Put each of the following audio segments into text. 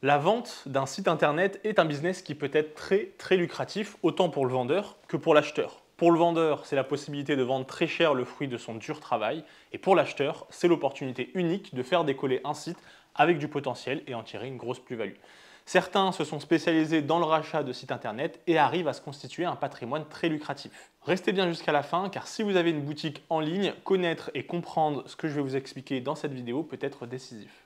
La vente d'un site internet est un business qui peut être très lucratif, autant pour le vendeur que pour l'acheteur. Pour le vendeur, c'est la possibilité de vendre très cher le fruit de son dur travail, et pour l'acheteur, c'est l'opportunité unique de faire décoller un site avec du potentiel et en tirer une grosse plus-value. Certains se sont spécialisés dans le rachat de sites internet et arrivent à se constituer un patrimoine très lucratif. Restez bien jusqu'à la fin, car si vous avez une boutique en ligne, connaître et comprendre ce que je vais vous expliquer dans cette vidéo peut être décisif.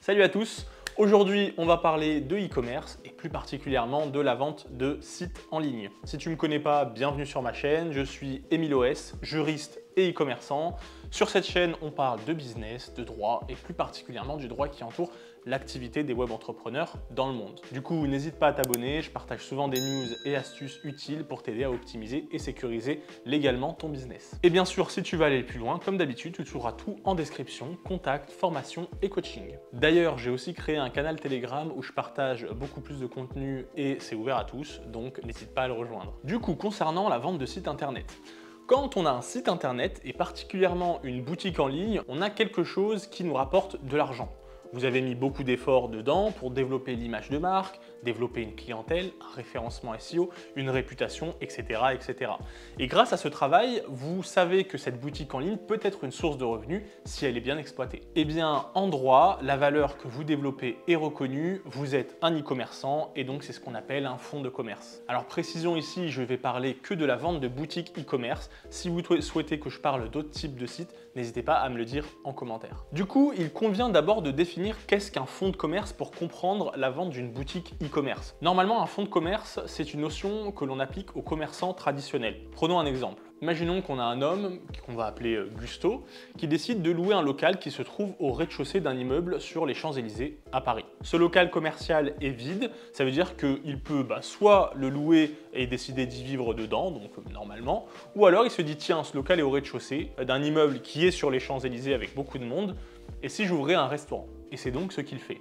Salut à tous, aujourd'hui on va parler de e-commerce et plus particulièrement de la vente de sites en ligne. Si tu ne me connais pas, bienvenue sur ma chaîne, je suis Émile OS, juriste et e-commerçant. Sur cette chaîne, on parle de business, de droit et plus particulièrement du droit qui entoure l'activité des web entrepreneurs dans le monde. Du coup, n'hésite pas à t'abonner, je partage souvent des news et astuces utiles pour t'aider à optimiser et sécuriser légalement ton business. Et bien sûr, si tu veux aller plus loin, comme d'habitude, tu trouveras tout en description, contact, formation et coaching. D'ailleurs, j'ai aussi créé un canal Telegram où je partage beaucoup plus de contenu et c'est ouvert à tous, donc n'hésite pas à le rejoindre. Du coup, concernant la vente de sites internet. Quand on a un site internet et particulièrement une boutique en ligne, on a quelque chose qui nous rapporte de l'argent. Vous avez mis beaucoup d'efforts dedans pour développer l'image de marque, développer une clientèle, un référencement SEO, une réputation, etc., etc. Et grâce à ce travail, vous savez que cette boutique en ligne peut être une source de revenus si elle est bien exploitée. Eh bien, en droit, la valeur que vous développez est reconnue, vous êtes un e-commerçant et donc c'est ce qu'on appelle un fonds de commerce. Alors précisons ici, je vais parler que de la vente de boutiques e-commerce. Si vous souhaitez que je parle d'autres types de sites, n'hésitez pas à me le dire en commentaire. Du coup, il convient d'abord de définir qu'est-ce qu'un fonds de commerce pour comprendre la vente d'une boutique e-commerce. Normalement, un fonds de commerce, c'est une notion que l'on applique aux commerçants traditionnels. Prenons un exemple. Imaginons qu'on a un homme, qu'on va appeler Gusto, qui décide de louer un local qui se trouve au rez-de-chaussée d'un immeuble sur les Champs-Élysées à Paris. Ce local commercial est vide, ça veut dire qu'il peut soit le louer et décider d'y vivre dedans, donc normalement, ou alors il se dit tiens, ce local est au rez-de-chaussée d'un immeuble qui est sur les Champs-Élysées avec beaucoup de monde, et si j'ouvrais un restaurant? Et c'est donc ce qu'il fait.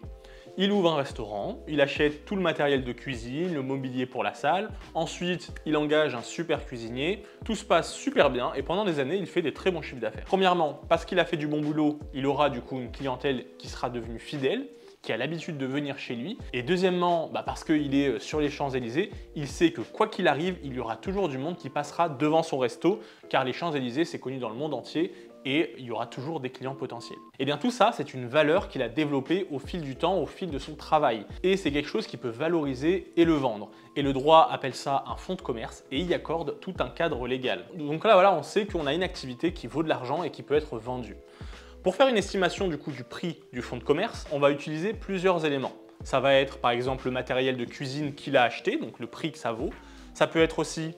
Il ouvre un restaurant, il achète tout le matériel de cuisine, le mobilier pour la salle, ensuite il engage un super cuisinier, tout se passe super bien et pendant des années il fait des très bons chiffres d'affaires. Premièrement, parce qu'il a fait du bon boulot, il aura du coup une clientèle qui sera devenue fidèle, qui a l'habitude de venir chez lui. Et deuxièmement, parce qu'il est sur les Champs-Élysées, il sait que quoi qu'il arrive, il y aura toujours du monde qui passera devant son resto, car les Champs-Élysées c'est connu dans le monde entier et il y aura toujours des clients potentiels. Et bien tout ça, c'est une valeur qu'il a développée au fil du temps, au fil de son travail. Et c'est quelque chose qu'il peut valoriser et le vendre. Et le droit appelle ça un fonds de commerce et y accorde tout un cadre légal. Donc là, voilà, on sait qu'on a une activité qui vaut de l'argent et qui peut être vendue. Pour faire une estimation du prix du fonds de commerce, on va utiliser plusieurs éléments. Ça va être par exemple le matériel de cuisine qu'il a acheté, donc le prix que ça vaut. Ça peut être aussi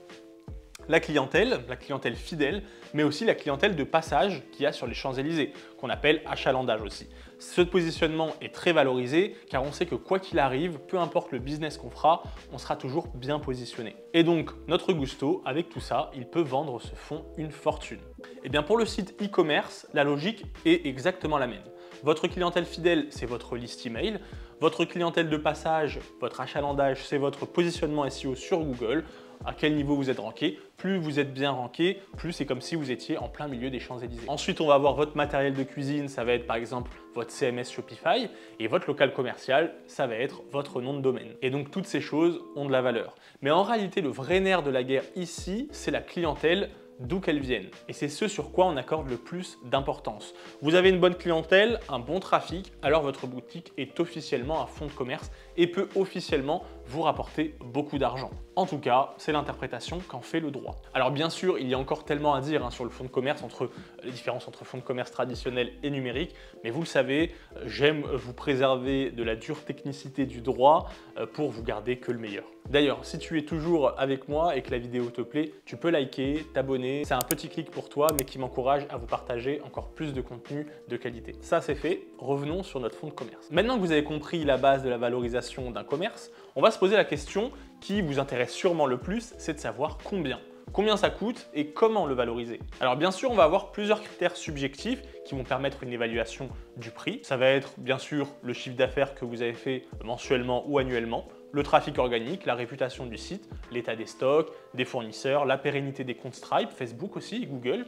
la clientèle fidèle, mais aussi la clientèle de passage qu'il y a sur les Champs-Élysées, qu'on appelle achalandage aussi. Ce positionnement est très valorisé car on sait que quoi qu'il arrive, peu importe le business qu'on fera, on sera toujours bien positionné. Et donc, notre Gusto, avec tout ça, il peut vendre ce fonds une fortune. Et bien pour le site e-commerce, la logique est exactement la même. Votre clientèle fidèle, c'est votre liste email. Votre clientèle de passage, votre achalandage, c'est votre positionnement SEO sur Google. À quel niveau vous êtes ranké. Plus vous êtes bien ranké, plus c'est comme si vous étiez en plein milieu des Champs-Élysées. Ensuite, on va avoir votre matériel de cuisine, ça va être par exemple votre CMS Shopify, et votre local commercial, ça va être votre nom de domaine. Et donc toutes ces choses ont de la valeur. Mais en réalité, le vrai nerf de la guerre ici, c'est la clientèle, d'où qu'elles viennent. Et c'est ce sur quoi on accorde le plus d'importance. Vous avez une bonne clientèle, un bon trafic, alors votre boutique est officiellement un fonds de commerce et peut officiellement vous rapporter beaucoup d'argent. En tout cas, c'est l'interprétation qu'en fait le droit. Alors bien sûr, il y a encore tellement à dire sur le fonds de commerce, entre les différences entre fonds de commerce traditionnels et numériques, mais vous le savez, j'aime vous préserver de la dure technicité du droit pour vous garder que le meilleur. D'ailleurs, si tu es toujours avec moi et que la vidéo te plaît, tu peux liker, t'abonner. C'est un petit clic pour toi, mais qui m'encourage à vous partager encore plus de contenu de qualité. Ça, c'est fait. Revenons sur notre fonds de commerce. Maintenant que vous avez compris la base de la valorisation d'un commerce, on va se poser la question qui vous intéresse sûrement le plus, c'est de savoir combien. Combien ça coûte et comment le valoriser. Alors bien sûr, on va avoir plusieurs critères subjectifs qui vont permettre une évaluation du prix. Ça va être bien sûr le chiffre d'affaires que vous avez fait mensuellement ou annuellement. le trafic organique, la réputation du site, l'état des stocks, des fournisseurs, la pérennité des comptes Stripe, Facebook aussi, Google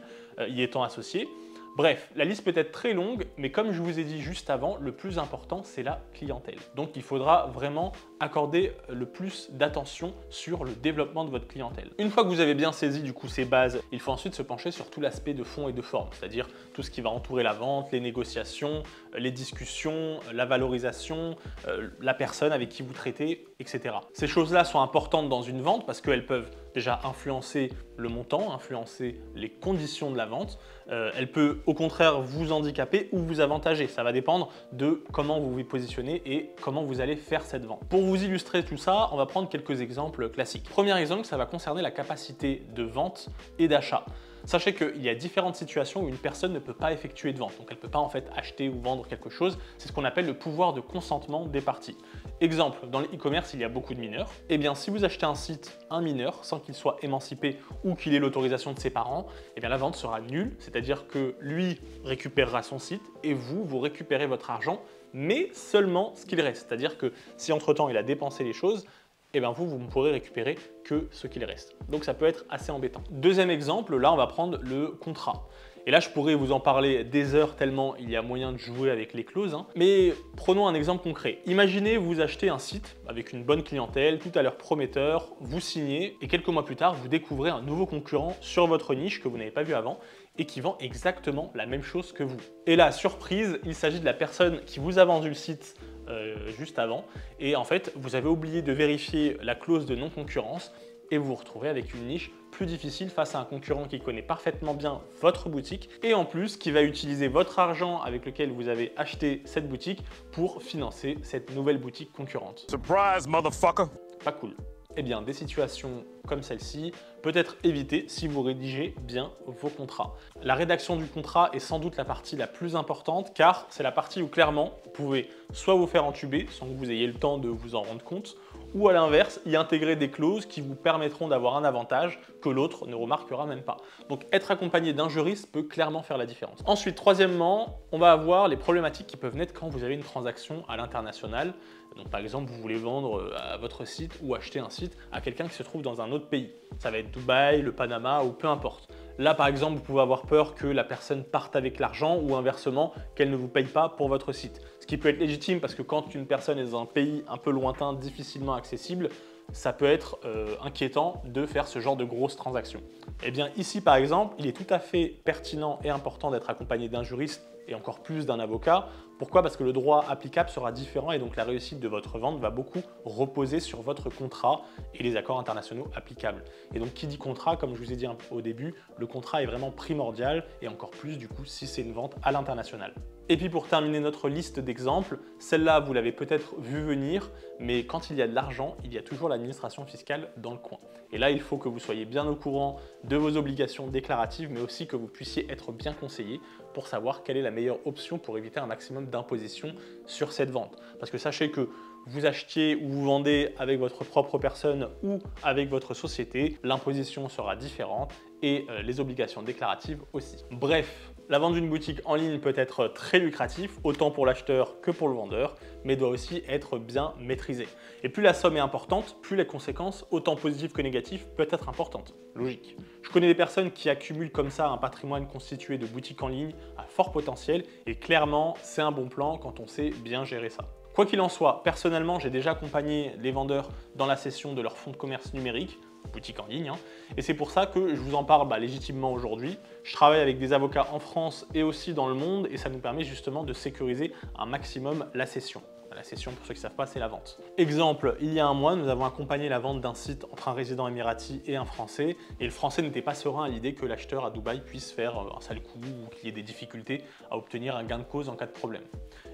y étant associé. Bref, la liste peut être très longue, mais comme je vous ai dit juste avant, le plus important, c'est la clientèle. Donc il faudra vraiment accorder le plus d'attention sur le développement de votre clientèle. Une fois que vous avez bien saisi du coup ces bases, il faut ensuite se pencher sur tout l'aspect de fond et de forme, c'est-à-dire tout ce qui va entourer la vente, les négociations, les discussions, la valorisation, la personne avec qui vous traitez, etc. Ces choses-là sont importantes dans une vente parce qu'elles peuvent déjà influencer le montant, influencer les conditions de la vente. Elle peut au contraire vous handicaper ou vous avantager. Ça va dépendre de comment vous vous positionnez et comment vous allez faire cette vente. Pour vous illustrer tout ça, on va prendre quelques exemples classiques. Premier exemple, ça va concerner la capacité de vente et d'achat. Sachez qu'il y a différentes situations où une personne ne peut pas effectuer de vente. Donc elle ne peut pas en fait acheter ou vendre quelque chose. C'est ce qu'on appelle le pouvoir de consentement des parties. Exemple, dans le e-commerce, il y a beaucoup de mineurs. Eh bien, si vous achetez un site, un mineur, sans qu'il soit émancipé ou qu'il ait l'autorisation de ses parents, eh bien la vente sera nulle. C'est-à-dire que lui récupérera son site et vous récupérez votre argent, mais seulement ce qu'il reste. C'est-à-dire que si entre-temps il a dépensé les choses, et bien vous ne pourrez récupérer que ce qu'il reste. Donc ça peut être assez embêtant. Deuxième exemple, là on va prendre le contrat. Et là je pourrais vous en parler des heures tellement il y a moyen de jouer avec les clauses. Mais prenons un exemple concret. Imaginez vous achetez un site avec une bonne clientèle, tout à l'heure prometteur, vous signez et quelques mois plus tard vous découvrez un nouveau concurrent sur votre niche que vous n'avez pas vu avant et qui vend exactement la même chose que vous. Et là, surprise, il s'agit de la personne qui vous a vendu le site juste avant et en fait vous avez oublié de vérifier la clause de non-concurrence et vous vous retrouvez avec une niche plus difficile face à un concurrent qui connaît parfaitement bien votre boutique et en plus qui va utiliser votre argent avec lequel vous avez acheté cette boutique pour financer cette nouvelle boutique concurrente. Surprise, motherfucker! Pas cool. Eh bien, des situations comme celle-ci peut être évitées si vous rédigez bien vos contrats. La rédaction du contrat est sans doute la partie la plus importante car c'est la partie où clairement vous pouvez soit vous faire entuber sans que vous ayez le temps de vous en rendre compte, ou à l'inverse, y intégrer des clauses qui vous permettront d'avoir un avantage que l'autre ne remarquera même pas. Donc être accompagné d'un juriste peut clairement faire la différence. Ensuite, troisièmement, on va avoir les problématiques qui peuvent naître quand vous avez une transaction à l'international. Donc par exemple, vous voulez vendre à votre site ou acheter un site à quelqu'un qui se trouve dans un autre pays. Ça va être Dubaï, le Panama ou peu importe. Là, par exemple, vous pouvez avoir peur que la personne parte avec l'argent ou inversement, qu'elle ne vous paye pas pour votre site. Ce qui peut être légitime parce que quand une personne est dans un pays un peu lointain, difficilement accessible, ça peut être inquiétant de faire ce genre de grosses transactions. Eh bien ici, par exemple, il est tout à fait pertinent et important d'être accompagné d'un juriste et encore plus d'un avocat. Pourquoi? Parce que le droit applicable sera différent et donc la réussite de votre vente va beaucoup reposer sur votre contrat et les accords internationaux applicables. Et donc qui dit contrat, comme je vous ai dit au début, le contrat est vraiment primordial et encore plus du coup si c'est une vente à l'international. Et puis pour terminer notre liste d'exemples, celle-là vous l'avez peut-être vu venir, mais quand il y a de l'argent, il y a toujours l'administration fiscale dans le coin. Et là, il faut que vous soyez bien au courant de vos obligations déclaratives, mais aussi que vous puissiez être bien conseillé pour savoir quelle est la meilleure option pour éviter un maximum d'imposition sur cette vente. Parce que sachez que vous achetiez ou vous vendez avec votre propre personne ou avec votre société, l'imposition sera différente et les obligations déclaratives aussi. Bref, la vente d'une boutique en ligne peut être très lucratif, autant pour l'acheteur que pour le vendeur, mais doit aussi être bien maîtrisée. Et plus la somme est importante, plus les conséquences, autant positives que négatives, peuvent être importantes. Logique. Je connais des personnes qui accumulent comme ça un patrimoine constitué de boutiques en ligne à fort potentiel et clairement, c'est un bon plan quand on sait bien gérer ça. Quoi qu'il en soit, personnellement, j'ai déjà accompagné les vendeurs dans la cession de leur fonds de commerce numérique, boutique en ligne, et c'est pour ça que je vous en parle légitimement aujourd'hui. Je travaille avec des avocats en France et aussi dans le monde et ça nous permet justement de sécuriser un maximum la cession. La cession, pour ceux qui ne savent pas, c'est la vente. Exemple, il y a un mois, nous avons accompagné la vente d'un site entre un résident émirati et un Français. Et le Français n'était pas serein à l'idée que l'acheteur à Dubaï puisse faire un sale coup ou qu'il y ait des difficultés à obtenir un gain de cause en cas de problème.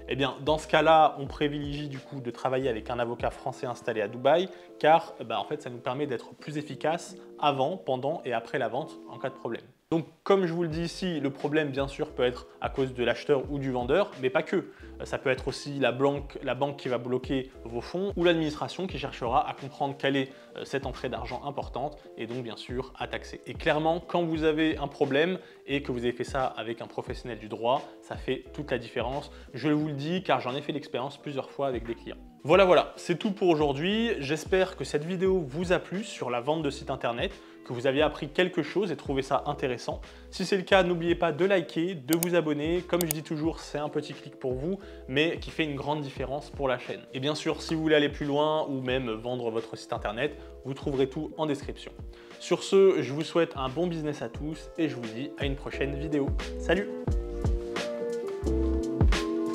Eh bien, dans ce cas-là, on privilégie du coup de travailler avec un avocat français installé à Dubaï, car en fait, ça nous permet d'être plus efficace avant, pendant et après la vente en cas de problème. Donc comme je vous le dis ici, le problème bien sûr peut être à cause de l'acheteur ou du vendeur, mais pas que. Ça peut être aussi la banque qui va bloquer vos fonds ou l'administration qui cherchera à comprendre quelle est cette entrée d'argent importante et donc bien sûr à taxer. Et clairement, quand vous avez un problème et que vous avez fait ça avec un professionnel du droit, ça fait toute la différence. Je vous le dis car j'en ai fait l'expérience plusieurs fois avec des clients. Voilà, c'est tout pour aujourd'hui. J'espère que cette vidéo vous a plu sur la vente de sites internet, que vous avez appris quelque chose et trouvé ça intéressant. Si c'est le cas, n'oubliez pas de liker, de vous abonner. Comme je dis toujours, c'est un petit clic pour vous, mais qui fait une grande différence pour la chaîne. Et bien sûr, si vous voulez aller plus loin ou même vendre votre site internet, vous trouverez tout en description. Sur ce, je vous souhaite un bon business à tous et je vous dis à une prochaine vidéo. Salut!